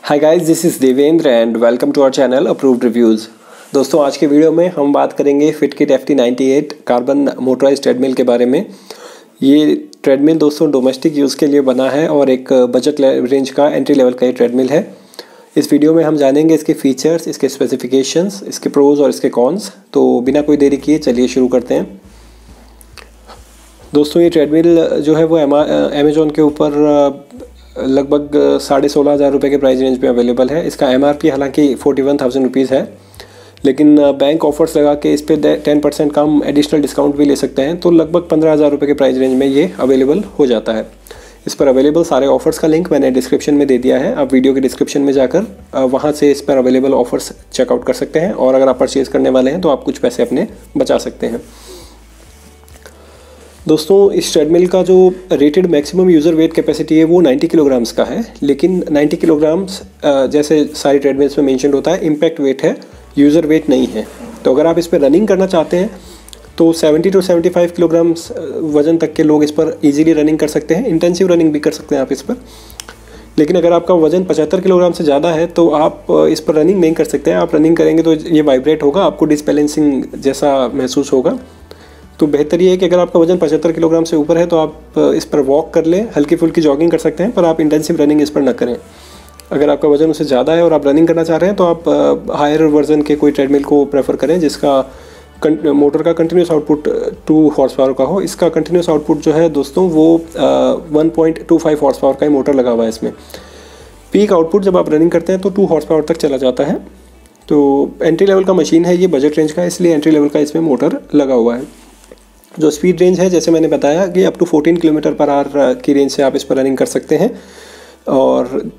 Hi guys, this is Devendra and welcome to our channel approved reviews. दोस्तों, आज के video में हम बात करेंगे फिटकिट FT98 कार्बन मोटराइज ट्रेडमिल के बारे में। ये ट्रेडमिल दोस्तों डोमेस्टिक यूज़ के लिए बना है और एक बजट रेंज का एंट्री लेवल का ये ट्रेडमिल है। इस वीडियो में हम जानेंगे इसके फीचर्स, इसके स्पेसिफिकेशंस, इसके प्रोज और इसके कॉन्स। तो बिना कोई देरी किए चलिए शुरू करते हैं। दोस्तों, ये ट्रेडमिल जो है वो अमेज़ॉन के ऊपर लगभग 16,500 रुपये के प्राइस रेंज पे अवेलेबल है। इसका MRP हालांकि 41,000 रुपीज़ है, लेकिन बैंक ऑफर्स लगा के इस पर 10% कम एडिशनल डिस्काउंट भी ले सकते हैं, तो लगभग 15,000 रुपये के प्राइस रेंज में ये अवेलेबल हो जाता है। इस पर अवेलेबल सारे ऑफर्स का लिंक मैंने डिस्क्रिप्शन में दे दिया है। आप वीडियो के डिस्क्रिप्शन में जाकर वहाँ से इस पर अवेलेबल ऑफर्स चेकआउट कर सकते हैं, और अगर आप परचेज़ करने वाले हैं तो आप कुछ पैसे अपने बचा सकते हैं। दोस्तों, इस ट्रेडमिल का जो rated maximum user wait capacity है वो 90 किलोग्राम्स का है, लेकिन 90 किलोग्राम्स जैसे सारी ट्रेडमिल्स में मेंशन होता है, इम्पैक्ट वेट है, यूज़र वेट नहीं है। तो अगर आप इस पर रनिंग करना चाहते हैं तो 70 to 75 किलोग्राम्स वज़न तक के लोग इस पर इजीली रनिंग कर सकते हैं। इंटेंसिव रनिंग भी कर सकते हैं आप इस पर। लेकिन अगर आपका वज़न 75 किलोग्राम से ज़्यादा है तो आप इस पर रनिंग नहीं कर सकते हैं। आप रनिंग करेंगे तो ये वाइब्रेट होगा, आपको डिसबैलेंसिंग जैसा महसूस होगा। तो बेहतर ये है कि अगर आपका वजन 75 किलोग्राम से ऊपर है तो आप इस पर वॉक कर लें, हल्की फुल्की जॉगिंग कर सकते हैं, पर आप इंटेंसिव रनिंग इस पर न करें। अगर आपका वजन उससे ज़्यादा है और आप रनिंग करना चाह रहे हैं तो आप हायर वर्जन के कोई ट्रेडमिल को प्रेफर करें जिसका मोटर का कंटिन्यूस आउटपुट 2 हॉर्स पावर का हो। इसका कंटिन्यूस आउटपुट जो है दोस्तों वो 1.25 हॉर्स पावर का ही मोटर लगा हुआ है इसमें। पीक आउटपुट जब आप रनिंग करते हैं तो 2 हॉर्स पावर तक चला जाता है। तो एंट्री लेवल का मशीन है ये, बजट रेंज का है, इसलिए एंट्री लेवल का इसमें मोटर लगा हुआ है। जो स्पीड रेंज है जैसे मैंने बताया कि up to 14 kilometre per hour की रेंज से आप इस पर रनिंग कर सकते हैं। और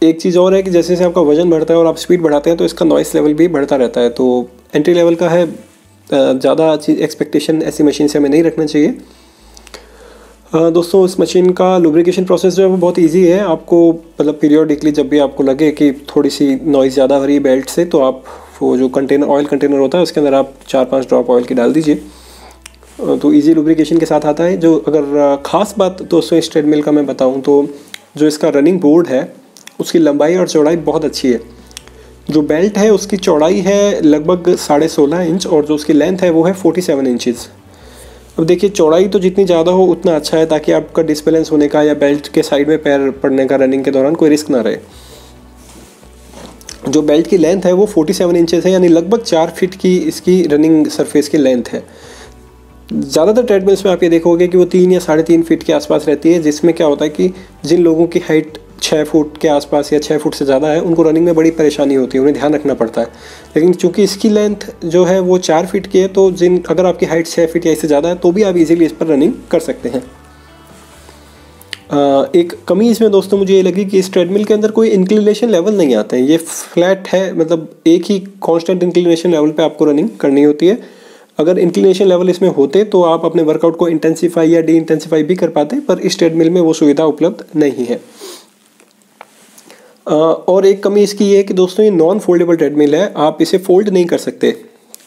एक चीज़ और है कि जैसे जैसे आपका वजन बढ़ता है और आप स्पीड बढ़ाते हैं तो इसका नॉइस लेवल भी बढ़ता रहता है। तो एंट्री लेवल का है, ज़्यादा एक्सपेक्टेशन ऐसी मशीन से हमें नहीं रखना चाहिए। दोस्तों, इस मशीन का लुब्रिकेशन प्रोसेस जो है वो बहुत ईजी है। आपको मतलब पीरियोडिकली जब भी आपको लगे कि थोड़ी सी नॉइज़ ज़्यादा हो रही है बेल्ट से, तो आप वो जो ऑयल कंटेनर होता है उसके अंदर आप 4-5 ड्रॉप ऑयल की डाल दीजिए, तो इजी लुब्रिकेशन के साथ आता है। जो अगर ख़ास बात दोस्तों इस ट्रेडमिल का मैं बताऊं तो जो इसका रनिंग बोर्ड है उसकी लंबाई और चौड़ाई बहुत अच्छी है। जो बेल्ट है उसकी चौड़ाई है लगभग 16.5 इंच और जो उसकी लेंथ है वो है 47 इंचज़। अब देखिए, चौड़ाई तो जितनी ज़्यादा हो उतना अच्छा है, ताकि आपका डिसबैलेंस होने का या बेल्ट के साइड में पैर पड़ने का रनिंग के दौरान कोई रिस्क ना रहे। जो बेल्ट की लेंथ है वो 47 इंचज़ है, यानी लगभग 4 फीट की इसकी रनिंग सरफेस की लेंथ है। ज़्यादातर ट्रेडमिल्स में आप ये देखोगे कि वो 3 या 3.5 फीट के आसपास रहती है, जिसमें क्या होता है कि जिन लोगों की हाइट 6 फुट के आसपास या 6 फुट से ज़्यादा है उनको रनिंग में बड़ी परेशानी होती है, उन्हें ध्यान रखना पड़ता है। लेकिन चूंकि इसकी लेंथ जो है वो 4 फीट की है, तो अगर आपकी हाइट 6 फीट या इससे ज़्यादा है तो भी आप इजीली इस पर रनिंग कर सकते हैं। एक कमी इसमें दोस्तों मुझे ये लगी कि इस ट्रेडमिल के अंदर कोई इंक्लिनेशन लेवल नहीं आते हैं। ये फ्लैट है, मतलब एक ही कॉन्स्टेंट इंक्लिनेशन लेवल पर आपको रनिंग करनी होती है। अगर इंक्लिनेशन लेवल इसमें होते तो आप अपने वर्कआउट को इंटेंसीफाई या डी इंटेंसीफाई भी कर पाते, पर इस ट्रेडमिल में वो सुविधा उपलब्ध नहीं है। और एक कमी इसकी ये है कि दोस्तों ये नॉन फोल्डेबल ट्रेडमिल है, आप इसे फोल्ड नहीं कर सकते,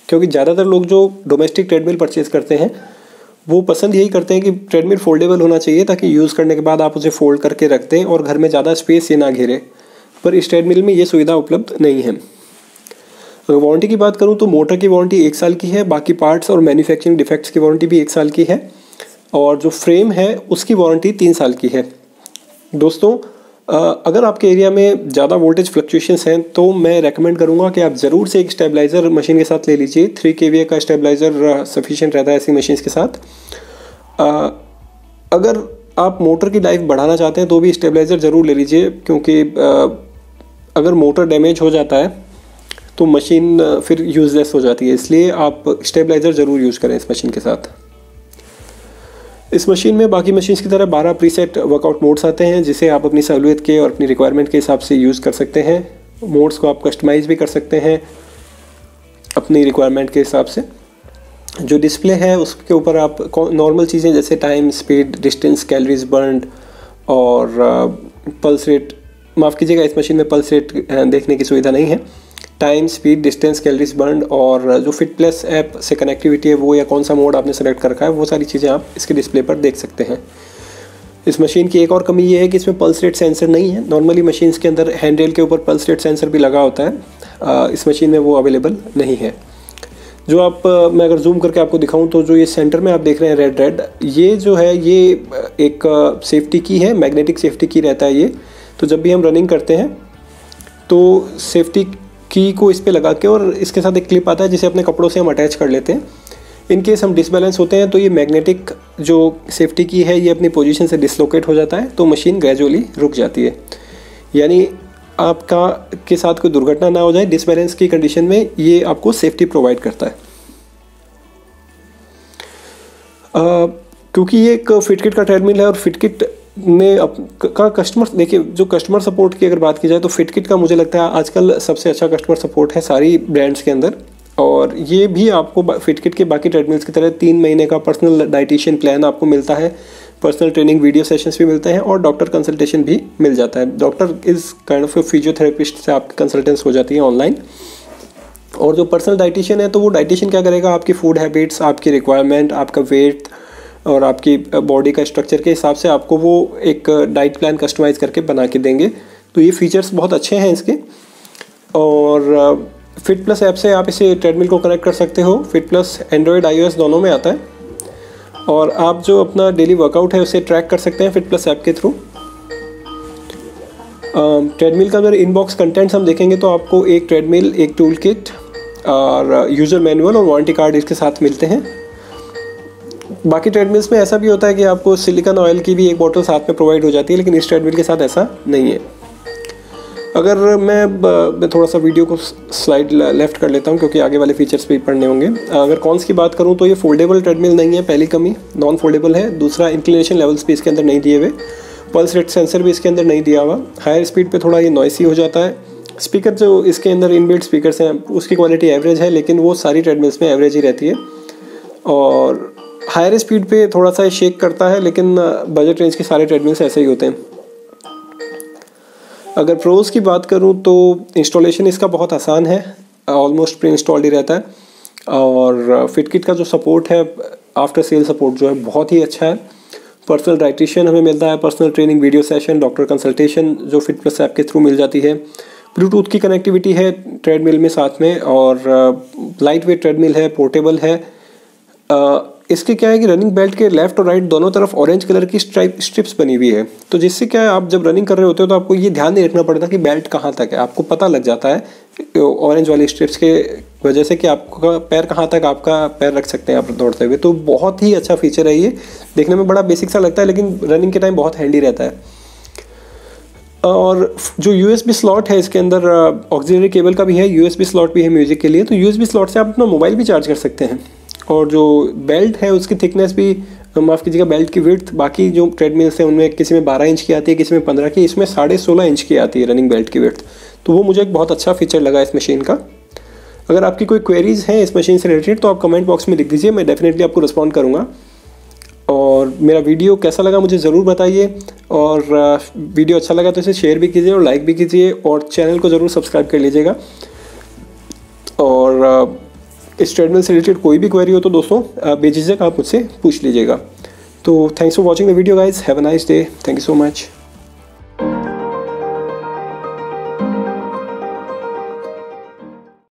क्योंकि ज़्यादातर लोग जो डोमेस्टिक ट्रेडमिल परचेज़ करते हैं वो पसंद यही करते हैं कि ट्रेडमिल फोल्डेबल होना चाहिए, ताकि यूज़ करने के बाद आप उसे फोल्ड करके रख दें और घर में ज़्यादा स्पेस ये ना घेरे। पर इस ट्रेडमिल में ये सुविधा उपलब्ध नहीं है। अगर वारंटी की बात करूं तो मोटर की वारंटी 1 साल की है, बाकी पार्ट्स और मैन्युफैक्चरिंग डिफेक्ट्स की वारंटी भी 1 साल की है, और जो फ्रेम है उसकी वारंटी 3 साल की है। दोस्तों, अगर आपके एरिया में ज़्यादा वोल्टेज फ्लक्चुएशंस हैं तो मैं रेकमेंड करूंगा कि आप ज़रूर से एक स्टेबलाइज़र मशीन के साथ ले लीजिए। 3 kVA का स्टेबलाइज़र सफिशिएंट रहता है ऐसी मशीन्स के साथ। अगर आप मोटर की लाइफ बढ़ाना चाहते हैं तो भी स्टेबलाइज़र ज़रूर ले लीजिए, क्योंकि अगर मोटर डैमेज हो जाता है तो मशीन फिर यूज़लेस हो जाती है, इसलिए आप स्टेबलाइज़र ज़रूर यूज़ करें इस मशीन के साथ। इस मशीन में बाकी मशीन्स की तरह 12 प्रीसेट वर्कआउट मोड्स आते हैं, जिसे आप अपनी सहूलियत के और अपनी रिक्वायरमेंट के हिसाब से यूज़ कर सकते हैं। मोड्स को आप कस्टमाइज़ भी कर सकते हैं अपनी रिक्वायरमेंट के हिसाब से। जो डिस्प्ले है उसके ऊपर आप नॉर्मल चीज़ें जैसे time, speed, distance, calories burned और पल्स रेट, माफ़ कीजिएगा इस मशीन में पल्स रेट देखने की सुविधा नहीं है। Time, speed, distance, calories burned और जो फिट प्लस ऐप से कनेक्टिविटी है वो, या कौन सा मोड आपने सेलेक्ट कर रखा है, वो सारी चीज़ें आप इसके डिस्प्ले पर देख सकते हैं। इस मशीन की एक और कमी ये है कि इसमें पल्स रेट सेंसर नहीं है। नॉर्मली मशीन्स के अंदर हैंड रेल के ऊपर पल्स रेट सेंसर भी लगा होता है, इस मशीन में वो अवेलेबल नहीं है। जो आप मैं अगर जूम करके आपको दिखाऊं तो जो ये सेंटर में आप देख रहे हैं रेड, ये जो है ये एक सेफ्टी की है, मैग्नेटिक सेफ्टी की रहता है ये। तो जब भी हम रनिंग करते हैं तो सेफ्टी की को इस पे लगा के, और इसके साथ एक क्लिप आता है जिसे अपने कपड़ों से हम अटैच कर लेते हैं। इन केस हम डिसबैलेंस होते हैं तो ये मैग्नेटिक जो सेफ्टी की है ये अपनी पोजीशन से डिसलोकेट हो जाता है, तो मशीन ग्रेजुअली रुक जाती है। यानी आपका के साथ कोई दुर्घटना ना हो जाए डिसबैलेंस की कंडीशन में, ये आपको सेफ्टी प्रोवाइड करता है। क्योंकि ये एक फिटकिट का ट्रेडमिल है और फिटकिट ने का कस्टमर, देखिए जो कस्टमर सपोर्ट की अगर बात की जाए तो फिटकिट का मुझे लगता है आजकल सबसे अच्छा कस्टमर सपोर्ट है सारी ब्रांड्स के अंदर। और ये भी आपको फिटकिट के बाकी ट्रेडमिल्स की तरह 3 महीने का पर्सनल डाइटिशियन प्लान आपको मिलता है, पर्सनल ट्रेनिंग वीडियो सेशंस भी मिलते हैं और डॉक्टर कंसल्टेशन भी मिल जाता है। Doctor is kind of physiotherapist से आपकी कंसल्टेंस हो जाती है ऑनलाइन। और जो पर्सनल डाइटिशियन है तो वो डाइटिशियन क्या करेगा, आपकी फूड हैबिट्स, आपकी रिक्वायरमेंट, आपका वेट और आपकी बॉडी का स्ट्रक्चर के हिसाब से आपको वो एक डाइट प्लान कस्टमाइज़ करके बना के देंगे। तो ये फीचर्स बहुत अच्छे हैं इसके। और फिट प्लस ऐप से आप इसे ट्रेडमिल को कनेक्ट कर सकते हो। फिट प्लस एंड्रॉयड iOS दोनों में आता है और आप जो अपना डेली वर्कआउट है उसे ट्रैक कर सकते हैं फिट प्लस ऐप के थ्रू। ट्रेडमिल का अगर इनबॉक्स कंटेंट्स हम देखेंगे तो आपको एक ट्रेडमिल, एक टूल किट और यूज़र मैनुअल और वारंटी कार्ड इसके साथ मिलते हैं। बाकी ट्रेडमिल्स में ऐसा भी होता है कि आपको सिलिकॉन ऑयल की भी एक बोतल साथ में प्रोवाइड हो जाती है, लेकिन इस ट्रेडमिल के साथ ऐसा नहीं है। अगर मैं थोड़ा सा वीडियो को स्लाइड लेफ्ट कर लेता हूं क्योंकि आगे वाले फीचर्स भी पढ़ने होंगे। अगर कॉन्स की बात करूं तो ये फोल्डेबल ट्रेडमिल नहीं है, पहली कमी, नॉन फोल्डेबल है। दूसरा, इंक्लिनेशन लेवल्स भी इसके अंदर नहीं दिए हुए, पल्स रेट सेंसर भी इसके अंदर नहीं दिया हुआ। हायर स्पीड पे थोड़ा ये नॉइसी हो जाता है। स्पीकर जो इसके अंदर इनबिल्ट स्पीकर्स हैं उसकी क्वालिटी एवरेज है, लेकिन वो सारी ट्रेडमिल्स में एवरेज ही रहती है। और हायर स्पीड पे थोड़ा सा शेक करता है, लेकिन बजट रेंज के सारे ट्रेडमिल्स ऐसे ही होते हैं। अगर प्रोज की बात करूं तो इंस्टॉलेशन इसका बहुत आसान है, ऑलमोस्ट प्री इंस्टॉल्ड ही रहता है। और फिटकिट का जो सपोर्ट है, आफ्टर सेल सपोर्ट जो है बहुत ही अच्छा है। पर्सनल डाइटिशियन हमें मिलता है, personal training video session, doctor consultation जो फिट प्लस ऐप के थ्रू मिल जाती है। ब्लूटूथ की कनेक्टिविटी है ट्रेडमिल में साथ में, और लाइट वेट ट्रेडमिल है, पोर्टेबल है। इसके क्या है कि रनिंग बेल्ट के लेफ्ट और राइट दोनों तरफ ऑरेंज कलर की स्ट्रिप्स बनी हुई है, तो जिससे क्या है आप जब रनिंग कर रहे होते हो तो आपको ये ध्यान नहीं रखना पड़ता कि बेल्ट कहाँ तक है, आपको पता लग जाता है ऑरेंज वाली स्ट्रिप्स के वजह से कि आपका पैर कहाँ तक आपका पैर रख सकते हैं आप दौड़ते हुए। तो बहुत ही अच्छा फीचर है ये, देखने में बड़ा बेसिक सा लगता है लेकिन रनिंग के टाइम बहुत हैंडी रहता है। और जो USB स्लॉट है इसके अंदर ऑक्सिलरी केबल का भी है, USB स्लॉट भी है म्यूजिक के लिए, तो USB स्लॉट से आप अपना मोबाइल भी चार्ज कर सकते हैं। और जो बेल्ट है उसकी थिकनेस भी, माफ़ कीजिएगा, बेल्ट की विड्थ बाकी जो ट्रेडमिल्स हैं उनमें किसी में 12 इंच की आती है, किसी में 15 की, इसमें 16.5 इंच की आती है रनिंग बेल्ट की विड्थ। तो वो मुझे एक बहुत अच्छा फीचर लगा इस मशीन का। अगर आपकी कोई क्वेरीज़ हैं इस मशीन से रिलेटेड तो आप कमेंट बॉक्स में लिख दीजिए, मैं डेफिनेटली आपको रिस्पॉन्ड करूँगा। और मेरा वीडियो कैसा लगा मुझे ज़रूर बताइए, और वीडियो अच्छा लगा तो इसे शेयर भी कीजिए और लाइक भी कीजिए, और चैनल को ज़रूर सब्सक्राइब कर लीजिएगा। और इस ट्रेडमिल से रिलेटेड कोई भी क्वेरी हो तो दोस्तों बेझिझक आप मुझसे पूछ लीजिएगा। तो thanks for watching the video guys, have a nice day, thank you so much.